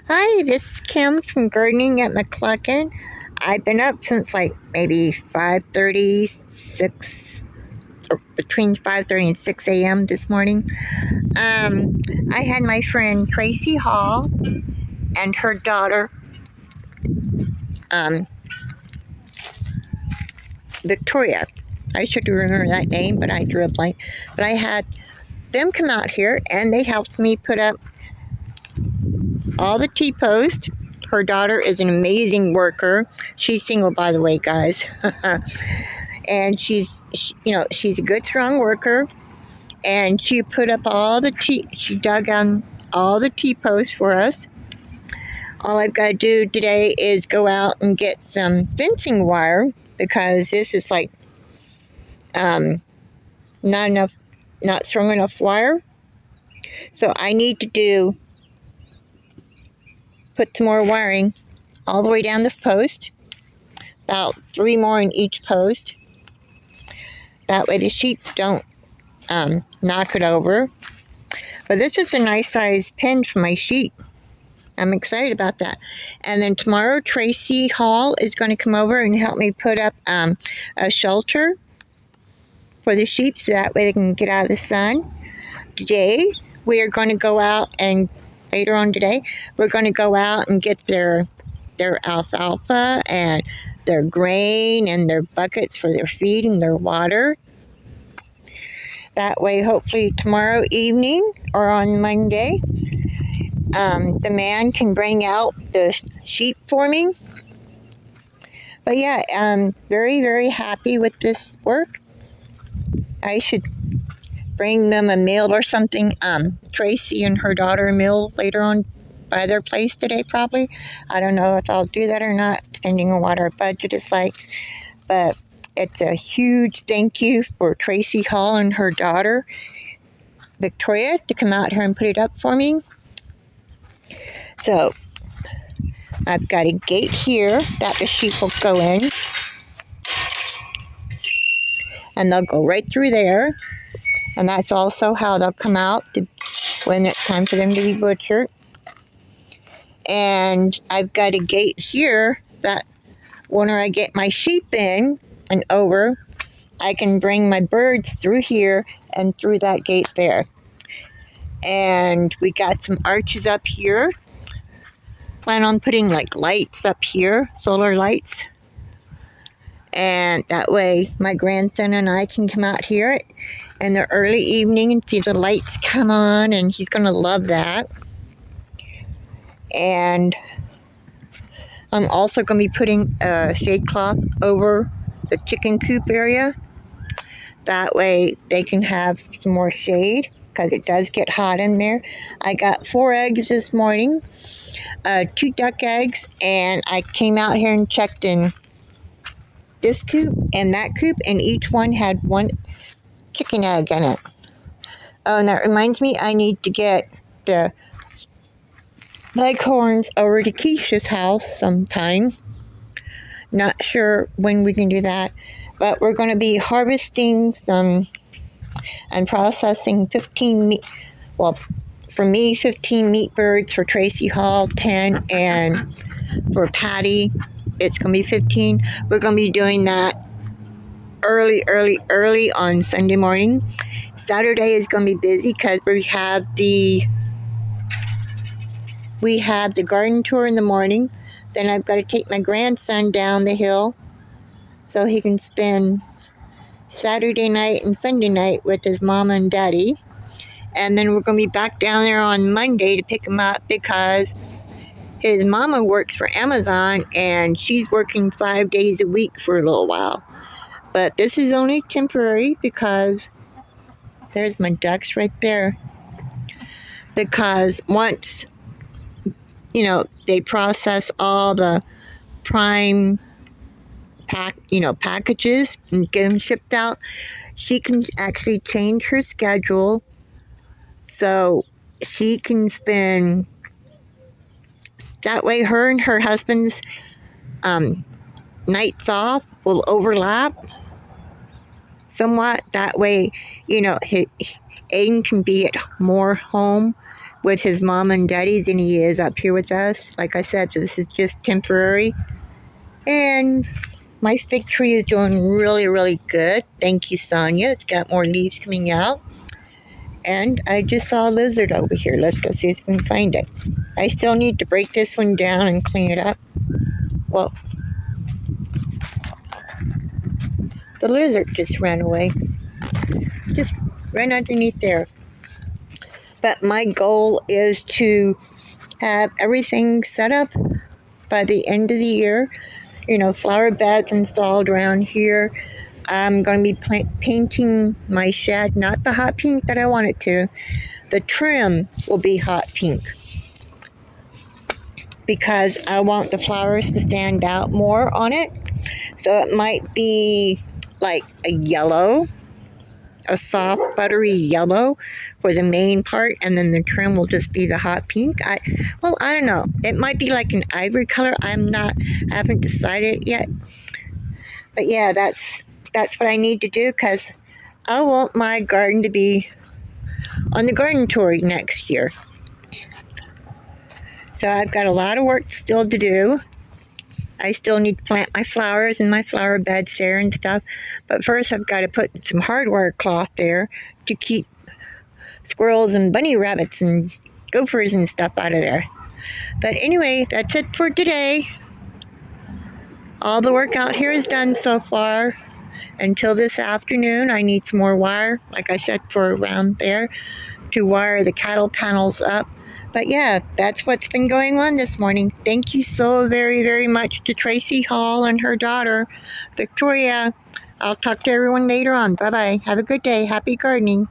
Hi, this is Kim from Gardening at McClucken. I've been up since like maybe 5:36 or between 5:30 and 6 a.m. this morning. I had my friend Traci Hall and her daughter um, Victoria. I should remember that name, but I drew a blank. But I had them come out here and they helped me put up all the T-posts. Her daughter is an amazing worker. She's single, by the way, guys. And she's a good, strong worker. And she put up she dug on all the T-posts for us. All I've got to do today is go out and get some fencing wire because this is like not strong enough wire. So I need to put some more wiring all the way down the post, about 3 more in each post. That way the sheep don't knock it over. But this is a nice size pen for my sheep. I'm excited about that. And then tomorrow, Traci Hall is going to come over and help me put up a shelter for the sheep so that way they can get out of the sun. Today, we are going to go out and later on today, we're going to go out and get their alfalfa and their grain and their buckets for their feed and their water. That way, hopefully tomorrow evening or on Monday, the man can bring out the sheep for me. But yeah, I'm very, very happy with this work. I should bring them a meal or something. Traci and her daughter a meal later on by their place today, probably. I don't know if I'll do that or not, depending on what our budget is like. But it's a huge thank you for Traci Hall and her daughter, Victoria, to come out here and put it up for me. So I've got a gate here that the sheep will go in. And they'll go right through there. And that's also how they'll come out when it's time for them to be butchered. And I've got a gate here that when I get my sheep in and over, I can bring my birds through here and through that gate there. And we got some arches up here. Plan on putting like lights up here, solar lights. And that way my grandson and I can come out here in the early evening and see the lights come on, and he's going to love that. And I'm also going to be putting a shade cloth over the chicken coop area. That way they can have some more shade because it does get hot in there. I got 4 eggs this morning, 2 duck eggs, and I came out here and checked in this coop and that coop, and each one had 1 chicken egg in it. Oh, and that reminds me, I need to get the leghorns over to Keisha's house sometime. Not sure when we can do that, but we're going to be harvesting some and processing 15 meat. Well, for me, 15 meat birds. For Traci Hall, 10, and for Patty, it's going to be 15. We're going to be doing that early on Sunday morning. Saturday is going to be busy because we have the garden tour in the morning. Then I've got to take my grandson down the hill so he can spend Saturday night and Sunday night with his mama and daddy. And then we're going to be back down there on Monday to pick him up because his mama works for Amazon and she's working 5 days a week for a little while. But this is only temporary because there's my ducks right there. Because once, they process all the prime packages and get them shipped out, she can actually change her schedule so she can spend, that way her and her husband's nights off will overlap somewhat. That way, Aiden can be at more home with his mom and daddy than he is up here with us. Like I said, so this is just temporary. And my fig tree is doing really, really good. Thank you, Sonia. It's got more leaves coming out. And I just saw a lizard over here. Let's go see if we can find it. I still need to break this one down and clean it up. Well, the lizard just ran away. Just ran underneath there. But my goal is to have everything set up by the end of the year. You know, flower beds installed around here. I'm going to be painting my shed, not the hot pink that I want it to. The trim will be hot pink because I want the flowers to stand out more on it. So it might be like a yellow, a soft buttery yellow for the main part, and then the trim will just be the hot pink. I don't know. It might be like an ivory color. I haven't decided yet. But yeah, that's what I need to do because I want my garden to be on the garden tour next year. So I've got a lot of work still to do. I still need to plant my flowers in my flower beds there and stuff. But first I've got to put some hardwire cloth there to keep squirrels and bunny rabbits and gophers and stuff out of there. But anyway, that's it for today. All the work out here is done so far. Until this afternoon, I need some more wire, like I said, for around there to wire the cattle panels up. But yeah, that's what's been going on this morning. Thank you so very, very much to Traci Hall and her daughter, Victoria. I'll talk to everyone later on. Bye-bye. Have a good day. Happy gardening.